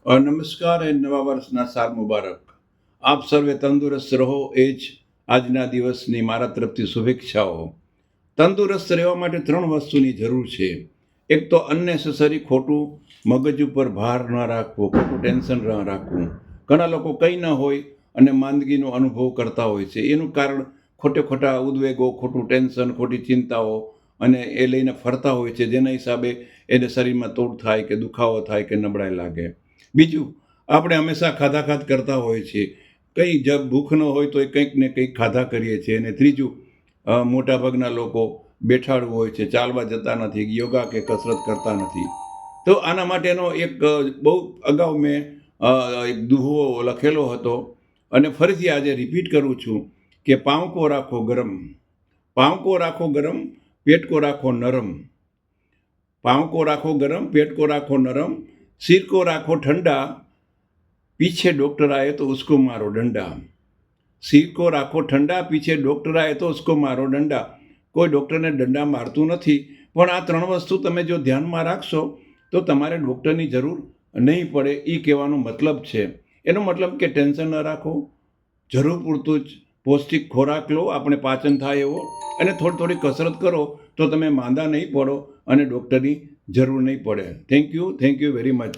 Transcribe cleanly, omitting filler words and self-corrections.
નમસ્કાર અને નવા વર્ષના સાલ મુબારક. આપ સર્વે તંદુરસ્ત રહો એ જ આજના દિવસની મારા તરફથી શુભેચ્છાઓ. તંદુરસ્ત રહેવા માટે 3 વસ્તુની જરૂર છે. એક તો અનનેસેસરી ખોટું મગજ ઉપર ભાર ન રાખવો, ખોટું ટેન્શન ન રાખવું. ઘણા લોકો કંઈ ન હોય અને માંદગીનો અનુભવ કરતા હોય છે. એનું કારણ ખોટા ઉદ્વેગો, ખોટું ટેન્શન, ખોટી ચિંતાઓ અને એ લઈને ફરતા હોય છે, જેના હિસાબે એને શરીરમાં તોડ થાય કે દુખાવો થાય કે નબળાઈ લાગે. બીજું, આપણે હંમેશા ખાધા કરતા હોય છીએ. કંઈ ભૂખ ન હોય તો કંઈક ને કંઈક ખાધા કરીએ છીએ. અને ત્રીજું, મોટાભાગના લોકો બેઠાડવું હોય છે, ચાલવા જતા નથી, યોગા કે કસરત કરતા નથી. તો આના માટેનો એક બહુ અગાઉ મેં એક દુહો લખેલો હતો અને ફરીથી આજે રિપીટ કરું છું કે પાંવ કો રાખો ગરમ, પાંવ કો રાખો ગરમ, પેટ કો રાખો નરમ. पाँव को राखो गरम, पेट को राखो नरम, सिर को राखो ठंडा, पीछे डॉक्टर आए तो उसको मारो डंडा. सिर को राखो ठंडा, पीछे डॉक्टर आए तो उसको मारो डंडा. કોઈ ડૉક્ટરને દંડા મારતું નથી, પણ આ 3 વસ્તુ તમે જો ધ્યાનમાં રાખશો તો તમારે ડૉક્ટરની જરૂર નહીં પડે. એ કહેવાનો મતલબ છે. એનો મતલબ કે ટેન્શન ન રાખો, જરૂર પૂરતું જ પૌષ્ટિક ખોરાક લો, આપણે પાચન થાય એવો, અને થોડી કસરત કરો તો તમે માંદા નહીં પડો અને ડૉક્ટરની જરૂર નહીં પડે. Thank you very much.